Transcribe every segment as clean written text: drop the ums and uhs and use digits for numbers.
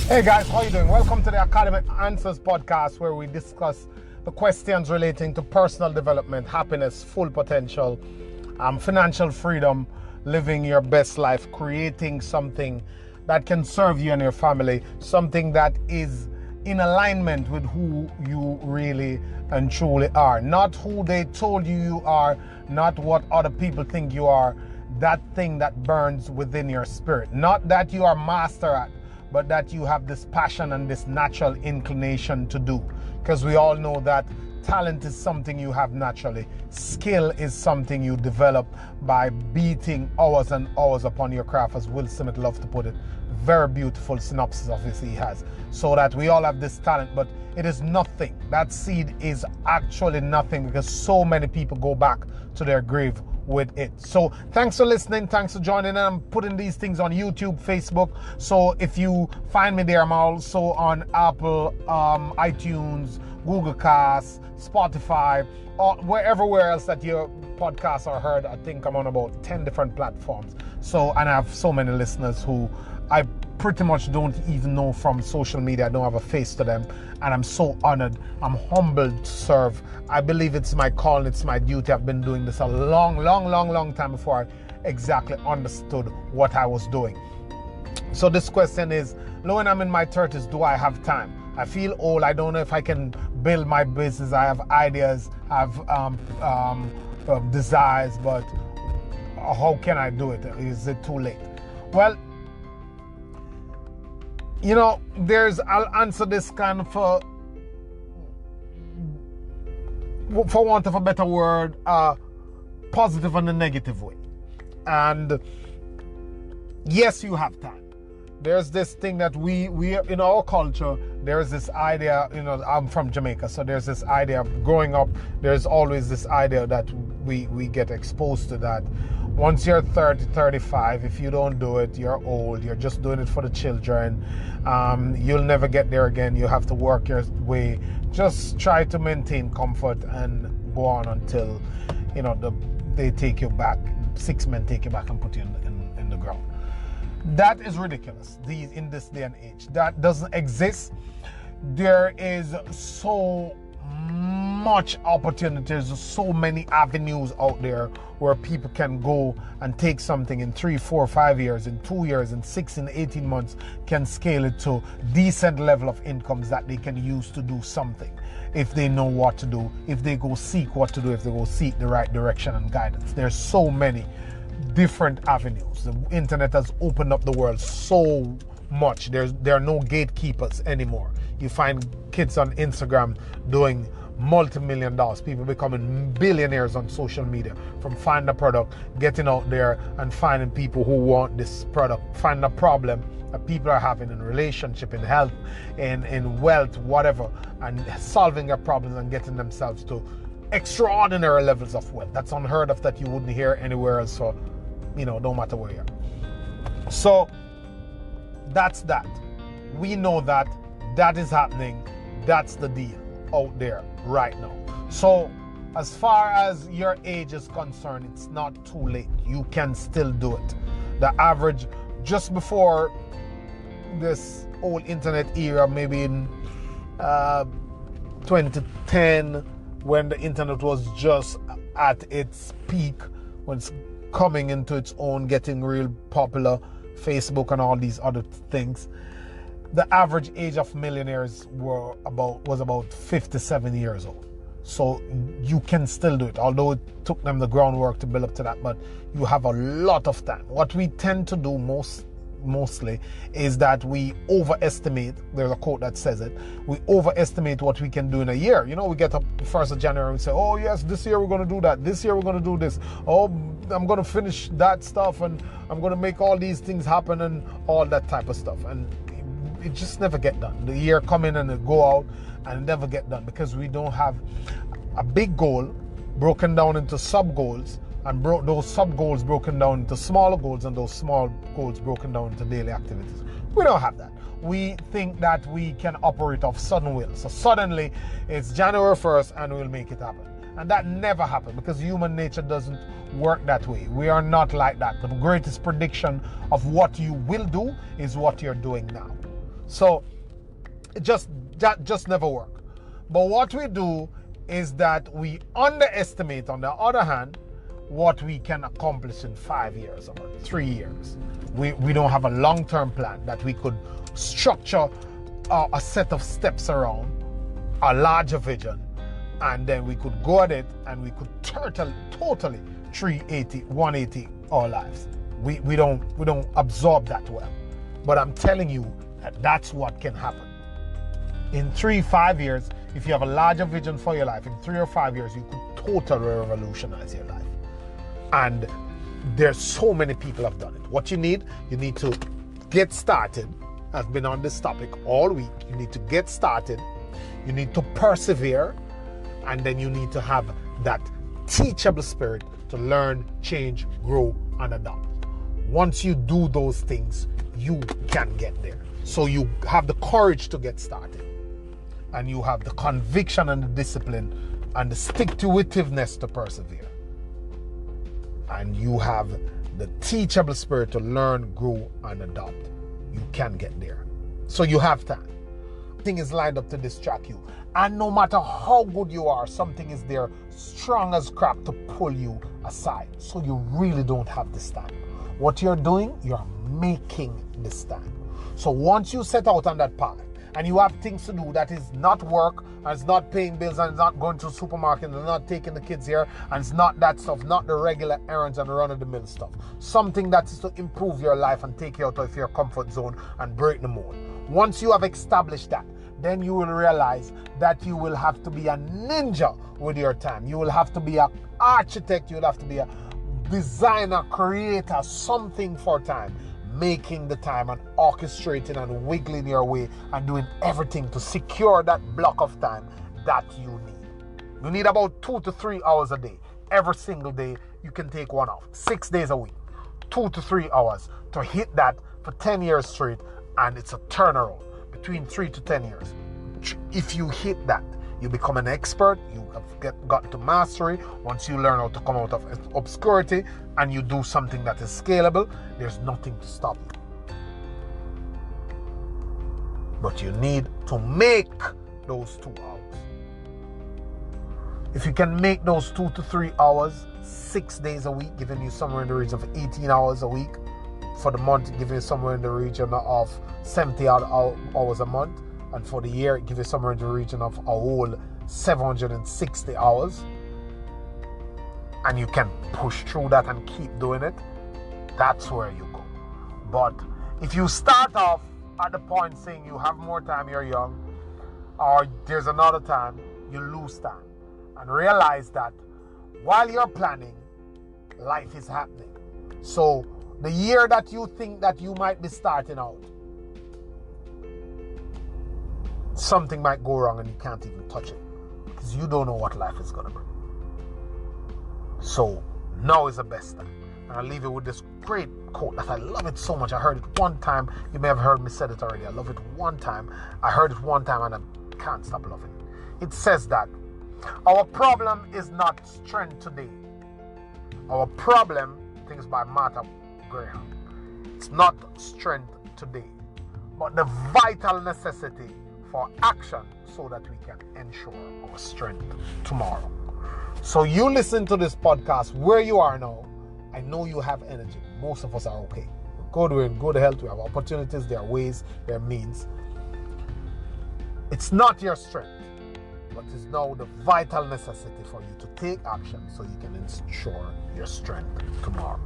Hey guys, how you doing? Welcome to the Academic Answers podcast, where we discuss the questions relating to personal development, happiness, full potential, financial freedom, living your best life, creating something that can serve you and your family, something that is in alignment with who you really and truly are. Not who they told you are, not what other people think you are, that thing that burns within your spirit. Not that you are master at, but that you have this passion and this natural inclination to do. Because we all know that talent is something you have naturally. Skill is something you develop by beating hours and hours upon your craft, as Will Smith loves to put it. Very beautiful synopsis of this he has. So that we all have this talent, but it is nothing. That seed is actually nothing, because so many people go back to their grave with it. So thanks for listening, thanks for joining. I'm putting these things on YouTube, Facebook. So if you find me there, I'm also on Apple, iTunes, Google Cast, Spotify, or wherever else that your podcasts are heard. I think I'm on about 10 different platforms. So, and I have so many listeners who I pretty much don't even know from social media. I don't have a face to them, and I'm so honored. I'm humbled to serve. I believe it's my calling, it's my duty. I've been doing this a long time before I exactly understood what I was doing. So this question is, when I'm in my 30s, do I have time? I feel old. I don't know if I can build my business. I have ideas, I have desires, but how can I do it? Is it too late? Well, you know, I'll answer this kind of, for want of a better word, positive and a negative way. And yes, you have time. There's this thing that we in our culture, there's this idea, you know, I'm from Jamaica, so there's this idea of growing up, there's always this idea that we get exposed to that. Once you're 30, 35, if you don't do it, you're old, you're just doing it for the children. You'll never get there again. You have to work your way. Just try to maintain comfort and go on until, you know, they take you back. 6 men take you back and put you in the ground. That is ridiculous in this day and age. That doesn't exist. There is so much opportunities, so many avenues out there where people can go and take something in 3, 4, 5 years, in 2 years, in 6, in 18 months, can scale it to decent level of incomes that they can use to do something if they know what to do, if they go seek what to do, if they go seek the right direction and guidance. There's so many different avenues. The internet has opened up the world so much. There are no gatekeepers anymore. You find kids on Instagram doing multi-million dollars, people becoming billionaires on social media from finding a product, getting out there and finding people who want this product, finding a problem that people are having in relationship, in health, in wealth, whatever, and solving their problems and getting themselves to extraordinary levels of wealth. That's unheard of, that you wouldn't hear anywhere else. So, you know, no matter where you are. So that's that. We know that is happening. That's the deal out there right now. So as far as your age is concerned, it's not too late. You can still do it. The average, just before this old internet era, maybe in 2010, when the internet was just at its peak, when it's coming into its own, getting real popular, Facebook and all these other things, the average age of millionaires was about 57 years old. So you can still do it, although it took them the groundwork to build up to that, but you have a lot of time. What we tend to do mostly is that we overestimate. There's a quote that says it. We overestimate what we can do in a year. You know, we get up 1st of January and say, oh yes, this year we're going to do that. This year we're going to do this. Oh, I'm going to finish that stuff, and I'm going to make all these things happen, and all that type of stuff. And it just never get done. The year come in and it go out and never get done, because we don't have a big goal broken down into sub goals, and those sub goals broken down into smaller goals, and those small goals broken down into daily activities. We don't have that. We think that we can operate off sudden will. So suddenly it's January 1st and we'll make it happen. And that never happened, because human nature doesn't work that way. We are not like that. The greatest prediction of what you will do is what you're doing now. So that just never work. But what we do is that we underestimate, on the other hand, what we can accomplish in 5 years or 3 years. We don't have a long-term plan that we could structure a set of steps around, a larger vision, and then we could go at it and we could totally 180 our lives. We don't absorb that well. But I'm telling you that that's what can happen. In 3-5 years, if you have a larger vision for your life, in 3 or 5 years, you could totally revolutionize your life. And there's so many people have done it. What you need to get started. I've been on this topic all week. You need to get started. You need to persevere. And then you need to have that teachable spirit to learn, change, grow, and adapt. Once you do those things, you can get there. So you have the courage to get started. And you have the conviction and the discipline and the stick-to-itiveness to persevere. And you have the teachable spirit to learn, grow, and adopt. You can get there. So you have time. Nothing is lined up to distract you. And no matter how good you are, something is there strong as crap to pull you aside. So you really don't have this time. What you're doing, you're making this time. So once you set out on that path, and you have things to do that is not work, and it's not paying bills, and it's not going to the supermarket, and it's not taking the kids here, and it's not that stuff, not the regular errands and run-of-the-mill stuff. Something that is to improve your life and take you out of your comfort zone and break the mold. Once you have established that, then you will realize that you will have to be a ninja with your time. You will have to be an architect. You will have to be a designer, creator, something for time. Making the time and orchestrating and wiggling your way and doing everything to secure that block of time that you need. You need about 2 to 3 hours a day. Every single day, you can take one off. 6 days a week. 2 to 3 hours to hit that for 10 years straight, and it's a turnaround between 3 to 10 years. If you hit that, you become an expert. You have got to mastery. Once you learn how to come out of obscurity and you do something that is scalable, there's nothing to stop you. But you need to make those 2 hours. If you can make those 2 to 3 hours 6 days a week, giving you somewhere in the region of 18 hours a week, for the month, giving you somewhere in the region of 70 hours a month, and for the year, it gives you somewhere in the region of a whole 760 hours. And you can push through that and keep doing it. That's where you go. But if you start off at the point saying you have more time, you're young, or there's another time, you lose time. And realize that while you're planning, life is happening. So the year that you think that you might be starting out, something might go wrong and you can't even touch it because you don't know what life is going to bring. So now is the best time. And I'll leave you with this great quote that I love it so much. I heard it one time. You may have heard me said it already. I love it one time. I heard it one time and I can't stop loving it. It says that our problem is not strength today. Our problem, things by Martha Graham, it's not strength today, but the vital necessity for action so that we can ensure our strength tomorrow. So you listen to this podcast where you are now. I know you have energy. Most of us are okay. Go to it, go to health. We have opportunities, there are ways, there are means. It's not your strength, but it's now the vital necessity for you to take action so you can ensure your strength tomorrow.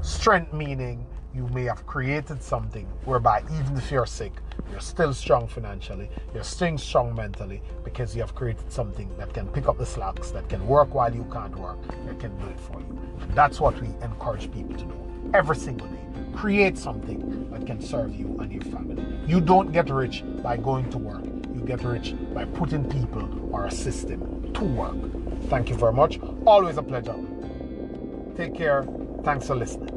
Strength meaning you may have created something whereby even if you're sick, you're still strong financially, you're still strong mentally, because you have created something that can pick up the slacks, that can work while you can't work, that can do it for you. And that's what we encourage people to do every single day. Create something that can serve you and your family. You don't get rich by going to work. You get rich by putting people or a system to work. Thank you very much. Always a pleasure. Take care. Thanks for listening.